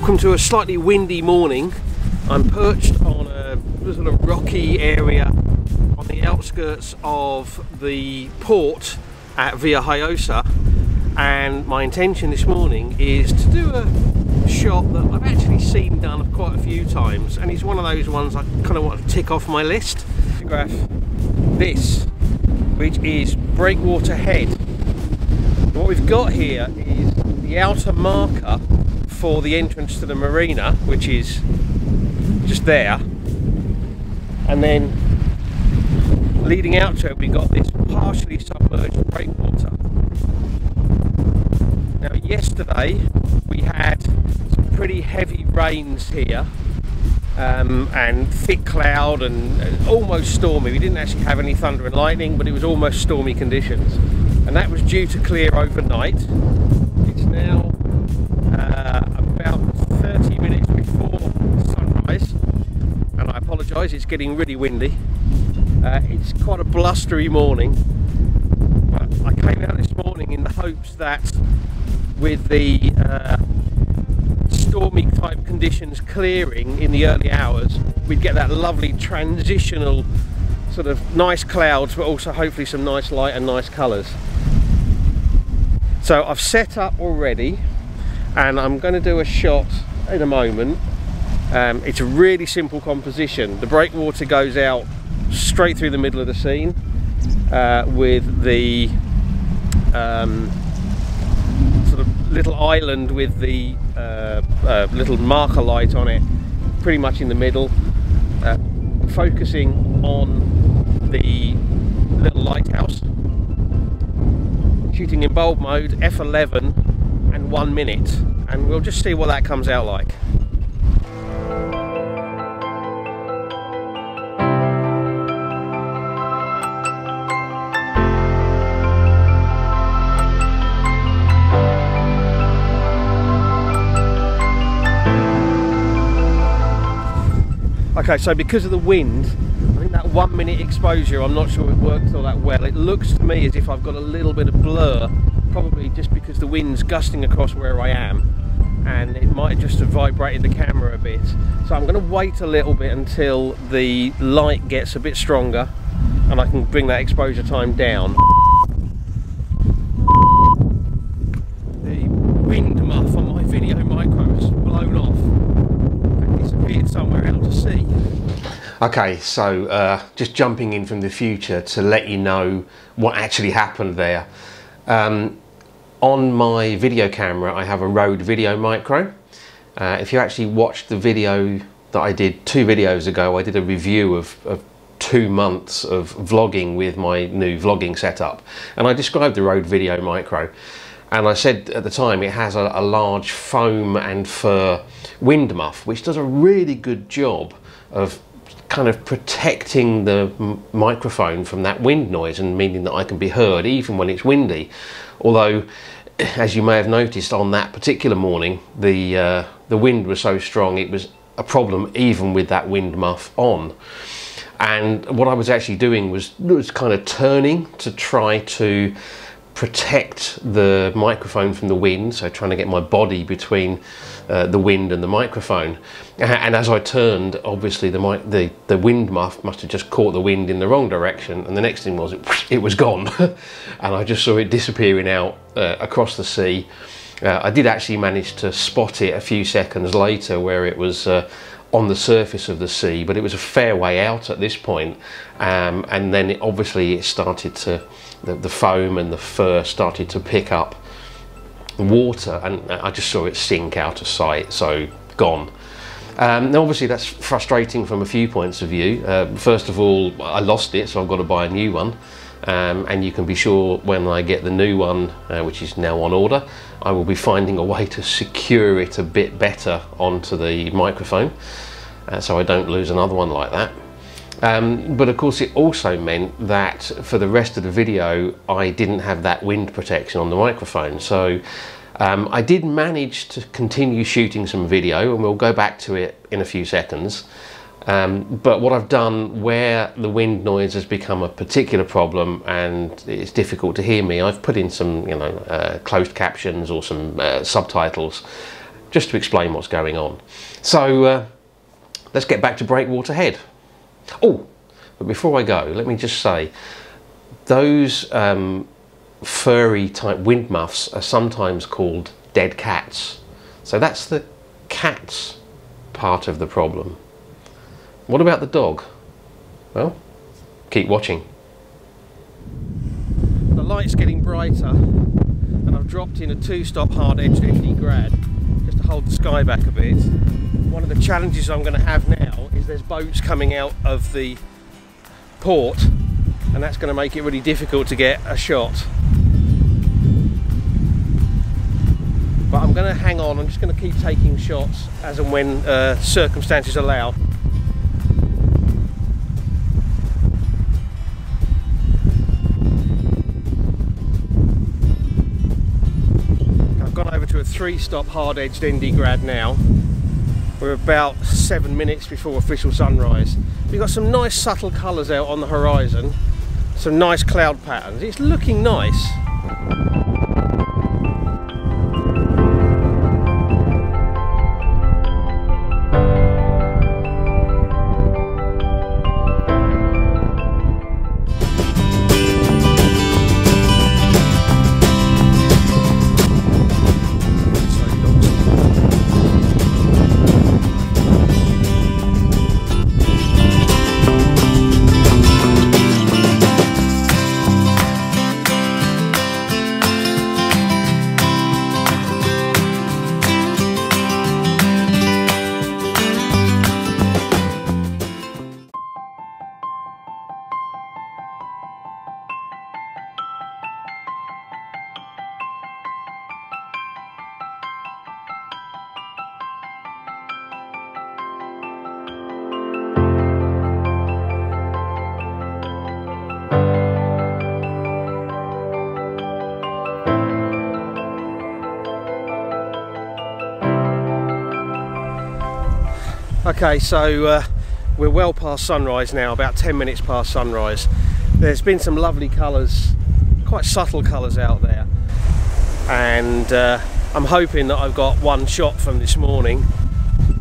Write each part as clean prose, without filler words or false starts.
Welcome to a slightly windy morning. I'm perched on a sort of rocky area on the outskirts of the port at Villajoyosa, and my intention this morning is to do a shot that I've actually seen done quite a few times, and it's one of those ones I kind of want to tick off my list. Photograph this, which is Breakwater Head. What we've got here is the outer marker for the entrance to the marina, which is just there, and then leading out to it we've got this partially submerged breakwater. Now yesterday we had some pretty heavy rains here, and thick cloud and almost stormy. We didn't actually have any thunder and lightning, but it was almost stormy conditions, and that was due to clear overnight. It's now about 30 minutes before sunrise, and I apologise, it's getting really windy. It's quite a blustery morning, but I came out this morning in the hopes that with the stormy type conditions clearing in the early hours, we'd get that lovely transitional sort of nice clouds, but also hopefully some nice light and nice colours. So I've set up already, and I'm going to do a shot in a moment. It's a really simple composition. The breakwater goes out straight through the middle of the scene, with the sort of little island with the little marker light on it pretty much in the middle, focusing on the little lighthouse, shooting in bulb mode, f11 and 1 minute, and we'll just see what that comes out like. Okay, so because of the wind, I think that 1 minute exposure, I'm not sure it worked all that well. It looks to me as if I've got a little bit of blur, probably just because the wind's gusting across where I am, and it might just have vibrated the camera a bit. So I'm going to wait a little bit until the light gets a bit stronger and I can bring that exposure time down. The wind muff on my video micro has blown off and disappeared somewhere out to sea. Okay, so just jumping in from the future to let you know what actually happened there. On my video camera I have a Rode Video Micro. If you actually watched the video that I did 2 videos ago, I did a review of 2 months of vlogging with my new vlogging setup, and I described the Rode Video Micro, and I said at the time it has a large foam and fur wind muff, which does a really good job of kind of protecting the microphone from that wind noise, and meaning that I can be heard even when it's windy. Although, as you may have noticed, on that particular morning the wind was so strong it was a problem even with that wind muff on. And what I was actually doing was kind of turning to try to protect the microphone from the wind, so trying to get my body between the wind and the microphone. And as I turned, obviously the wind muff must have just caught the wind in the wrong direction, and the next thing was it was gone. And I just saw it disappearing out across the sea. I did actually manage to spot it a few seconds later where it was on the surface of the sea, but it was a fair way out at this point, and then obviously it started to, the foam and the fur started to pick up water, and I just saw it sink out of sight, so gone. Now obviously that's frustrating from a few points of view. First of all, I lost it, so I've got to buy a new one, and you can be sure when I get the new one, which is now on order, I will be finding a way to secure it a bit better onto the microphone, so I don't lose another one like that. But of course it also meant that for the rest of the video I didn't have that wind protection on the microphone. So I did manage to continue shooting some video, and we'll go back to it in a few seconds. But what I've done, where the wind noise has become a particular problem and it's difficult to hear me, I've put in some closed captions or some subtitles, just to explain what's going on. So let's get back to Breakwater Head. Oh, but before I go, let me just say, those furry type wind muffs are sometimes called dead cats. So that's the cat's part of the problem. What about the dog? Well, keep watching. The light's getting brighter and I've dropped in a 2-stop hard edged ND grad just to hold the sky back a bit. One of the challenges I'm going to have now is there's boats coming out of the port, and that's going to make it really difficult to get a shot. But I'm going to hang on, I'm just going to keep taking shots as and when circumstances allow. I've gone over to a 3-stop hard-edged ND grad now. We're about 7 minutes before official sunrise. We've got some nice subtle colours out on the horizon, some nice cloud patterns. It's looking nice. Okay, so we're well past sunrise now, about 10 minutes past sunrise. There's been some lovely colours, quite subtle colours out there, and I'm hoping that I've got one shot from this morning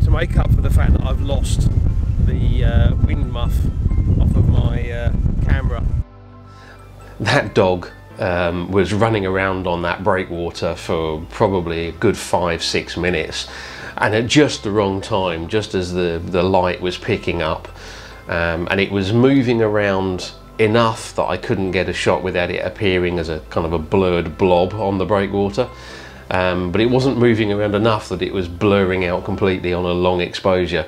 to make up for the fact that I've lost the wind muff off of my camera. That dog was running around on that breakwater for probably a good 5-6 minutes, and at just the wrong time, just as the light was picking up, and it was moving around enough that I couldn't get a shot without it appearing as a kind of a blurred blob on the breakwater, but it wasn't moving around enough that it was blurring out completely on a long exposure.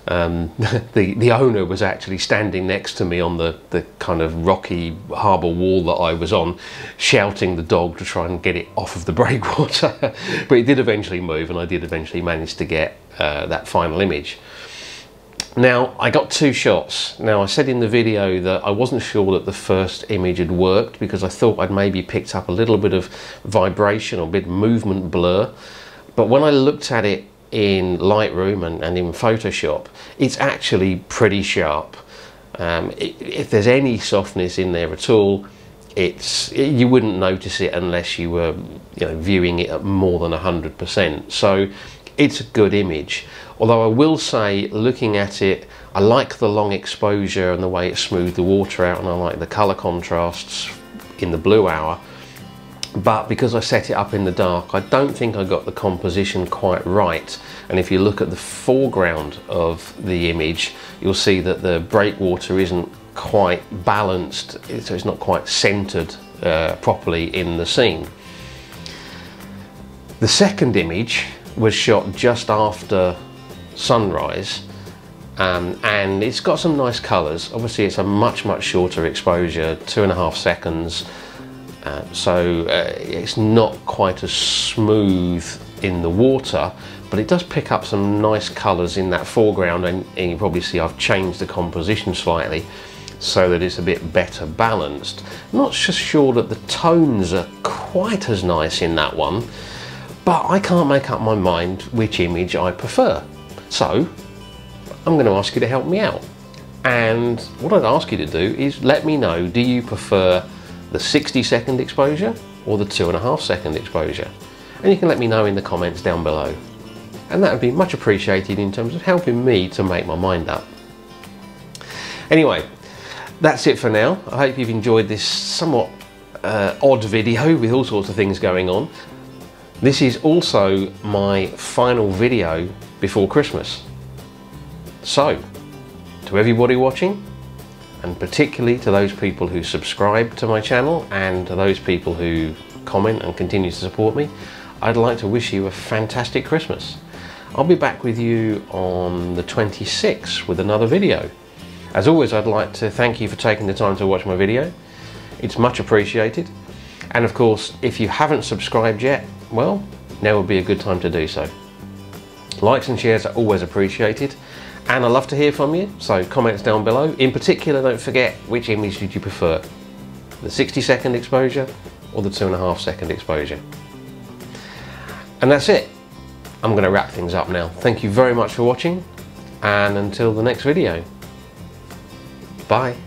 The owner was actually standing next to me on the kind of rocky harbour wall that I was on, shouting the dog to try and get it off of the breakwater. But it did eventually move, and I did eventually manage to get that final image. Now, I got 2 shots. Now, I said in the video that I wasn't sure that the first image had worked because I thought I'd maybe picked up a little bit of vibration or a bit of movement blur. But when I looked at it in Lightroom and in Photoshop, it's actually pretty sharp. If there's any softness in there at all, you wouldn't notice it unless you were viewing it at more than 100%. So it's a good image. Although I will say, looking at it, I like the long exposure and the way it smoothed the water out, and I like the colour contrasts in the blue hour. But because I set it up in the dark, I don't think I got the composition quite right. And if you look at the foreground of the image, you'll see that the breakwater isn't quite balanced, so it's not quite centered properly in the scene. The second image was shot just after sunrise, and it's got some nice colors. Obviously it's a much shorter exposure, 2.5 seconds. So it's not quite as smooth in the water, but it does pick up some nice colours in that foreground, and you probably see I've changed the composition slightly so that it's a bit better balanced. I'm not just sure that the tones are quite as nice in that one, but I can't make up my mind which image I prefer. So I'm going to ask you to help me out, and what I'd ask you to do is let me know, do you prefer the 60-second exposure or the 2.5 second exposure? And you can let me know in the comments down below. and that would be much appreciated in terms of helping me to make my mind up. Anyway, that's it for now. I hope you've enjoyed this somewhat odd video with all sorts of things going on. This is also my final video before Christmas. So, to everybody watching, and particularly to those people who subscribe to my channel and to those people who comment and continue to support me, I'd like to wish you a fantastic Christmas. I'll be back with you on the 26th with another video. As always, I'd like to thank you for taking the time to watch my video. It's much appreciated. And of course, if you haven't subscribed yet, well, now would be a good time to do so. Likes and shares are always appreciated, and I love to hear from you, so comments down below. In particular, don't forget, which image did you prefer? The 60-second exposure or the 2.5-second exposure? And that's it. I'm going to wrap things up now. Thank you very much for watching, and until the next video, bye.